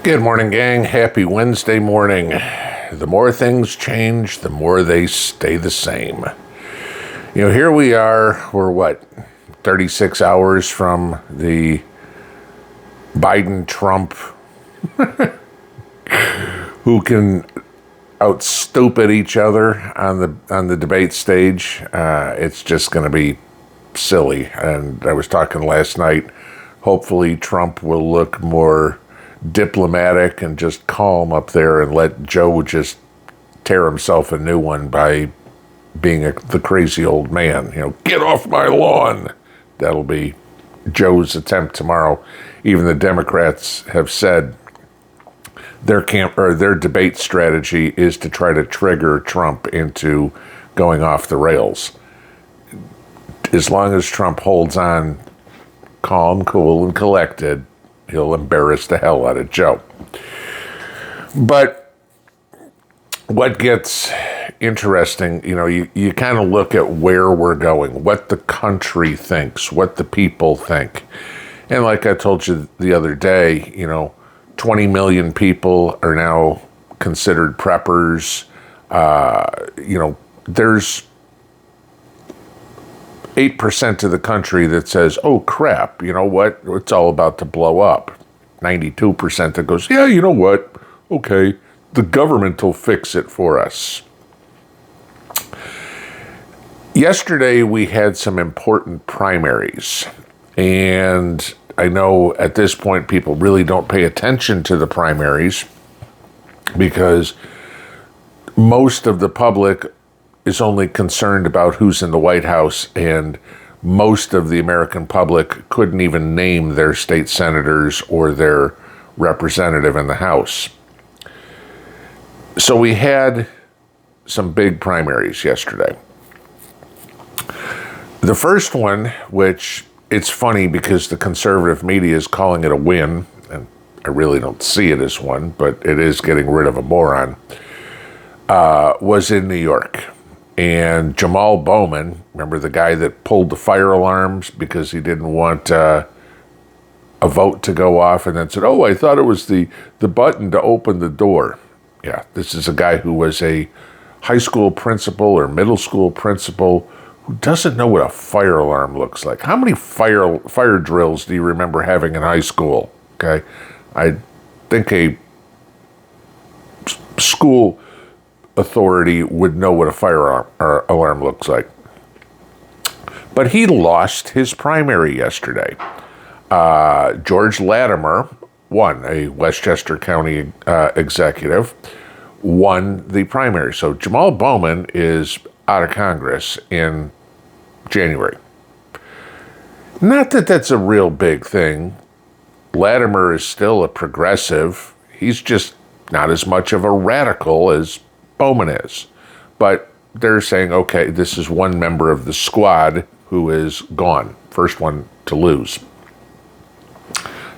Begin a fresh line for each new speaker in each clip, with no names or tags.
Good morning, gang. Happy Wednesday morning. The more things change, the more they stay the same. Here we are. We're 36 hours from the Biden-Trump who can out-stupid each other on the debate stage. It's just going to be silly. And I was talking last night. Hopefully, Trump will look more diplomatic and just calm up there and let Joe just tear himself a new one by being the crazy old man. Get off my lawn. That'll be Joe's attempt tomorrow. Even the Democrats have said their debate strategy is to try to trigger Trump into going off the rails. As long as Trump holds on calm, cool, and collected, he'll embarrass the hell out of Joe. But what gets interesting, you kind of look at where we're going, what the country thinks, what the people think. And like I told you the other day, 20 million people are now considered preppers. There's 8% of the country that says, oh crap, you know what? It's all about to blow up. 92% that goes, yeah, you know what? Okay, the government will fix it for us. Yesterday, we had some important primaries. And I know at this point, people really don't pay attention to the primaries because most of the public is only concerned about who's in the White House, and most of the American public couldn't even name their state senators or their representative in the House. So we had some big primaries yesterday. The first one, which it's funny because the conservative media is calling it a win, and I really don't see it as one, but it is getting rid of a moron, was in New York. And Jamal Bowman, remember the guy that pulled the fire alarms because he didn't want a vote to go off and then said, oh, I thought it was the button to open the door. Yeah, this is a guy who was a high school principal or middle school principal who doesn't know what a fire alarm looks like. How many fire drills do you remember having in high school? Okay, I think a school authority would know what a fire alarm looks like. But he lost his primary yesterday. George Latimer won, a Westchester County executive, won the primary. So Jamal Bowman is out of Congress in January. Not that that's a real big thing. Latimer is still a progressive. He's just not as much of a radical as Bowman is. But they're saying, okay, this is one member of the squad who is gone. First one to lose.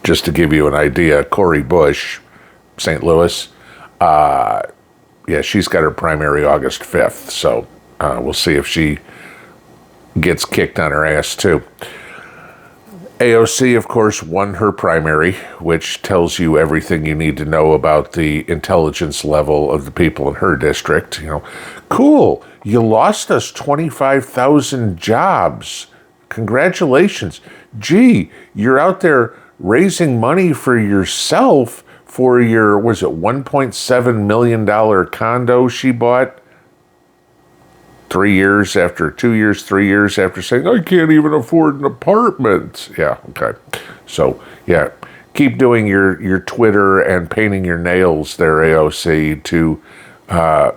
Just to give you an idea, Cori Bush, St. Louis, she's got her primary August 5th. So we'll see if she gets kicked on her ass too. AOC, of course, won her primary, which tells you everything you need to know about the intelligence level of the people in her district. Cool, you lost us 25,000 jobs. Congratulations. Gee, you're out there raising money for yourself for your, was it $1.7 million condo she bought? 3 years after, 2 years, 3 years after saying, I can't even afford an apartment. Yeah, okay. So, yeah, keep doing your Twitter and painting your nails there, AOC, to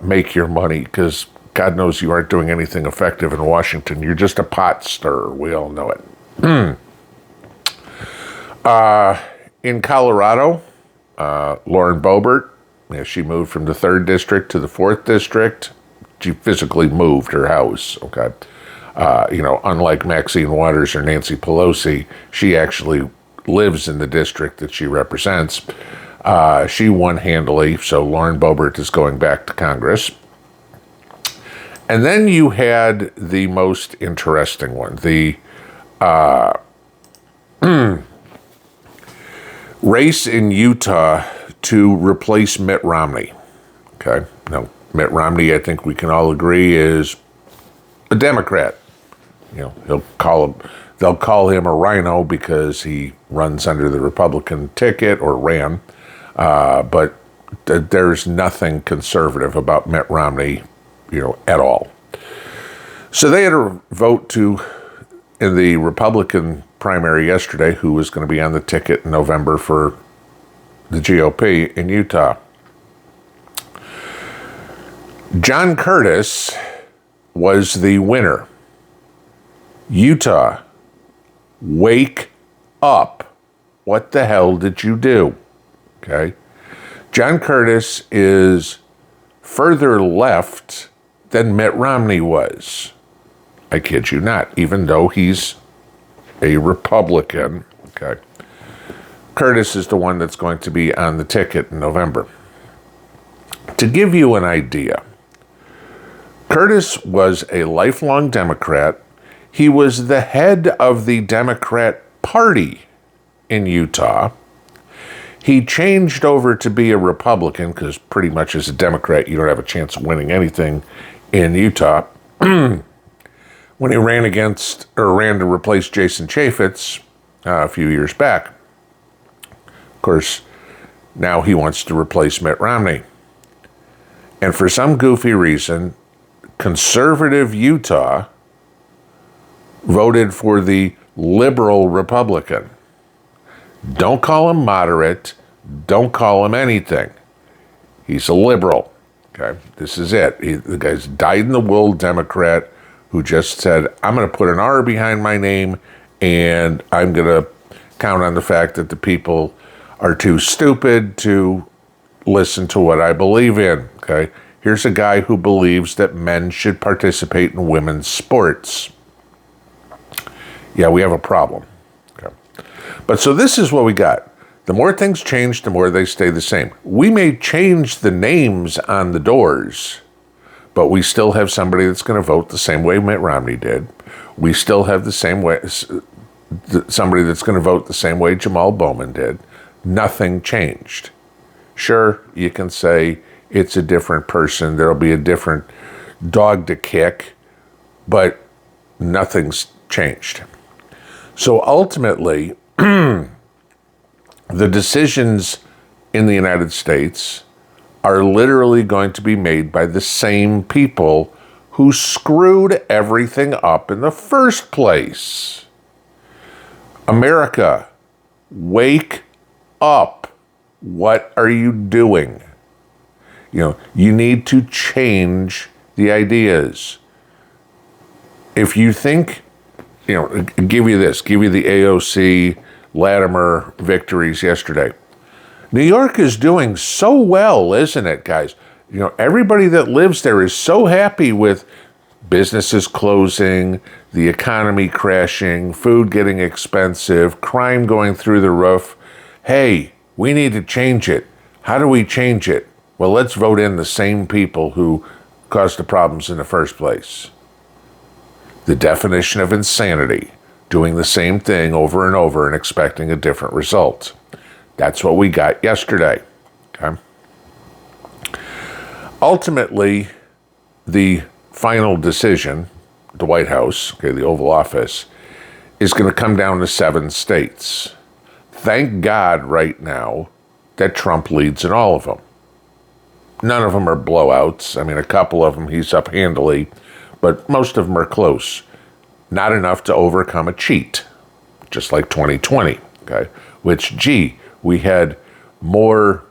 make your money, because God knows you aren't doing anything effective in Washington. You're just a pot stirrer. We all know it. In Colorado, Lauren Boebert, she moved from the 3rd district to the 4th district. She physically moved her house, okay? Unlike Maxine Waters or Nancy Pelosi, she actually lives in the district that she represents. She won handily, so Lauren Boebert is going back to Congress. And then you had the most interesting one, the race in Utah to replace Mitt Romney. Okay? Now, Mitt Romney, I think we can all agree, is a Democrat. They'll call him a rhino because he runs under the Republican ticket or ran. But there's nothing conservative about Mitt Romney, at all. So they had a vote in the Republican primary yesterday, who was going to be on the ticket in November for the GOP in Utah. John Curtis was the winner. Utah, wake up. What the hell did you do? Okay. John Curtis is further left than Mitt Romney was. I kid you not, even though he's a Republican. Okay. Curtis is the one that's going to be on the ticket in November. To give you an idea, Curtis was a lifelong Democrat. He was the head of the Democrat Party in Utah. He changed over to be a Republican because pretty much as a Democrat, you don't have a chance of winning anything in Utah. When he ran to replace Jason Chaffetz a few years back. Of course, now he wants to replace Mitt Romney. And for some goofy reason, conservative Utah voted for the liberal Republican. Don't call him moderate. Don't call him anything. He's a liberal. Okay, this is it. The guy's dyed-in-the-wool Democrat who just said, I'm going to put an R behind my name, and I'm going to count on the fact that the people are too stupid to listen to what I believe in. Okay, here's a guy who believes that men should participate in women's sports. Yeah, we have a problem. Okay. But so this is what we got. The more things change, the more they stay the same. We may change the names on the doors, but we still have somebody that's going to vote the same way Mitt Romney did. We still have the same way, somebody that's going to vote the same way Jamal Bowman did. Nothing changed. Sure, you can say it's a different person. There'll be a different dog to kick, but nothing's changed. So ultimately, the decisions in the United States are literally going to be made by the same people who screwed everything up in the first place. America, wake up. What are you doing? You need to change the ideas. If you think, give you the AOC Latimer victories yesterday. New York is doing so well, isn't it, guys? Everybody that lives there is so happy with businesses closing, the economy crashing, food getting expensive, crime going through the roof. Hey, we need to change it. How do we change it? Well, let's vote in the same people who caused the problems in the first place. The definition of insanity, doing the same thing over and over and expecting a different result. That's what we got yesterday. Okay. Ultimately, the final decision, the White House, the Oval Office, is going to come down to 7 states. Thank God right now that Trump leads in all of them. None of them are blowouts. I mean, a couple of them he's up handily, but most of them are close. Not enough to overcome a cheat, just like 2020, okay? Which, we had more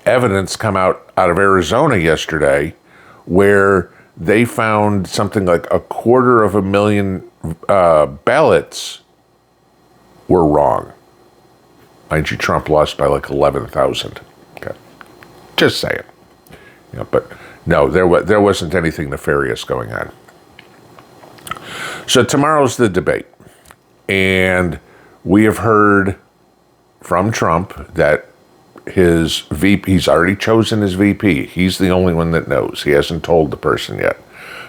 evidence come out of Arizona yesterday where they found something like 250,000 ballots were wrong. Mind you, Trump lost by 11,000. Okay, just saying. But no, there wasn't anything nefarious going on. So tomorrow's the debate, and we have heard from Trump that his VP, he's already chosen his VP. He's the only one that knows. He hasn't told the person yet.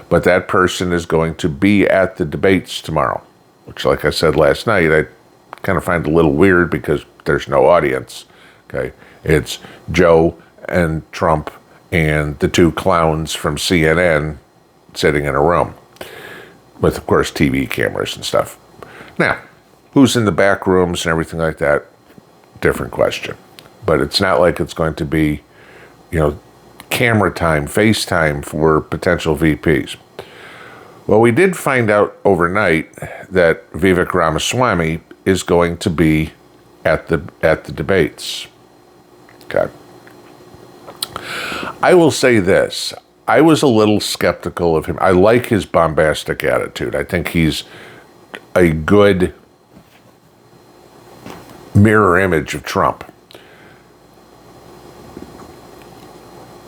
But that person is going to be at the debates tomorrow, which, like I said last night, I kind of find a little weird because there's no audience. Okay, it's Joe and Trump and the two clowns from CNN sitting in a room with, of course, TV cameras and stuff. Now, who's in the back rooms and everything like that? Different question. But it's not like it's going to be, camera time, FaceTime for potential VPs. Well, we did find out overnight that Vivek Ramaswamy is going to be at the debates. Okay. I will say this. I was a little skeptical of him. I like his bombastic attitude. I think he's a good mirror image of Trump.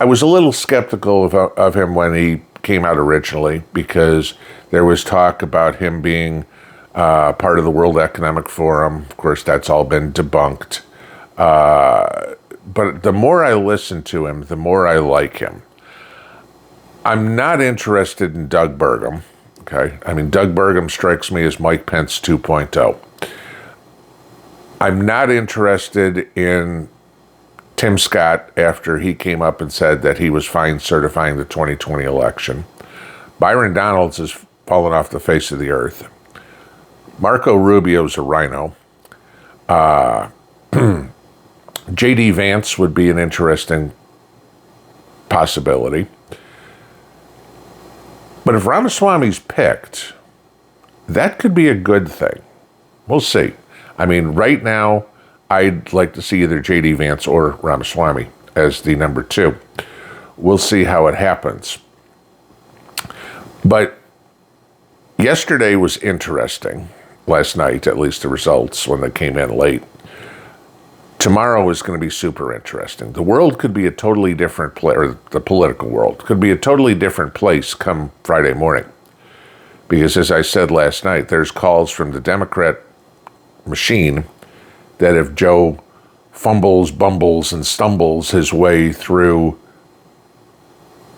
I was a little skeptical of him when he came out originally, because there was talk about him being part of the World Economic Forum. Of course, that's all been debunked. But the more I listen to him, the more I like him. I'm not interested in Doug Burgum. Okay, I mean, Doug Burgum strikes me as Mike Pence 2.0. I'm not interested in Tim Scott after he came up and said that he was fine certifying the 2020 election. Byron Donalds has fallen off the face of the earth. Marco Rubio's a rhino. J.D. Vance would be an interesting possibility. But if Ramaswamy's picked, that could be a good thing. We'll see. I mean, right now, I'd like to see either J.D. Vance or Ramaswamy as the number two. We'll see how it happens. But yesterday was interesting. Last night, at least the results when they came in late. Tomorrow is going to be super interesting. The world could be a totally different place, or the political world could be a totally different place come Friday morning. Because as I said last night, there's calls from the Democrat machine that if Joe fumbles, bumbles, and stumbles his way through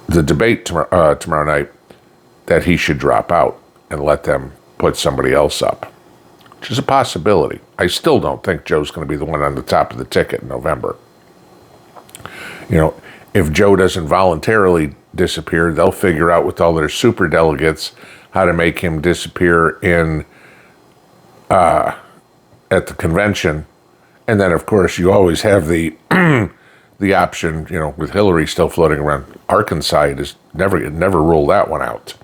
the debate tomorrow night, that he should drop out and let them put somebody else up, which is a possibility. I still don't think Joe's going to be the one on the top of the ticket in November. If Joe doesn't voluntarily disappear, they'll figure out with all their super delegates how to make him disappear at the convention. And then, of course, you always have the option, with Hillary still floating around. Arkansas is never ruled that one out.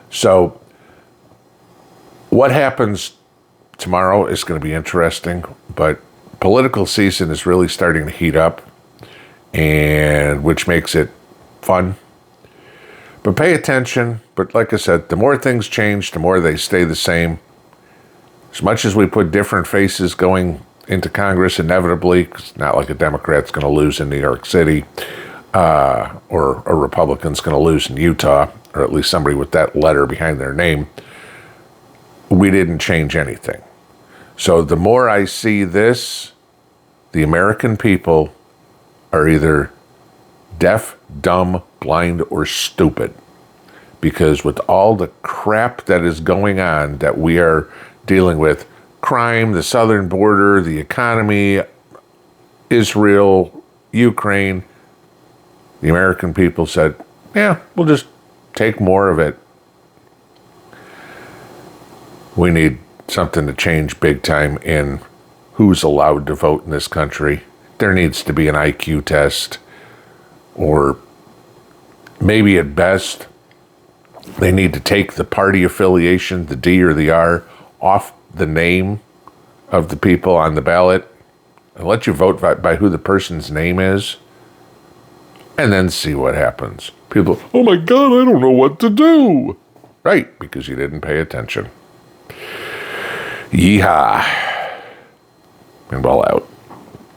So what happens tomorrow is going to be interesting, but political season is really starting to heat up, and which makes it fun. But pay attention. But like I said, the more things change, the more they stay the same. As much as we put different faces going into Congress inevitably, 'cause it's not like a Democrat's going to lose in New York City, or a Republican's going to lose in Utah, or at least somebody with that letter behind their name. We didn't change anything. So the more I see this, the American people are either deaf, dumb, blind, or stupid. Because with all the crap that is going on that we are dealing with, crime, the southern border, the economy, Israel, Ukraine, the American people said, yeah, we'll just take more of it. We need something to change big time in who's allowed to vote in this country. There needs to be an IQ test, or maybe at best, they need to take the party affiliation, the D or the R, off the name of the people on the ballot and let you vote by who the person's name is, and then see what happens. People, oh my God, I don't know what to do. Right, because you didn't pay attention. Yeehaw. Pinball out.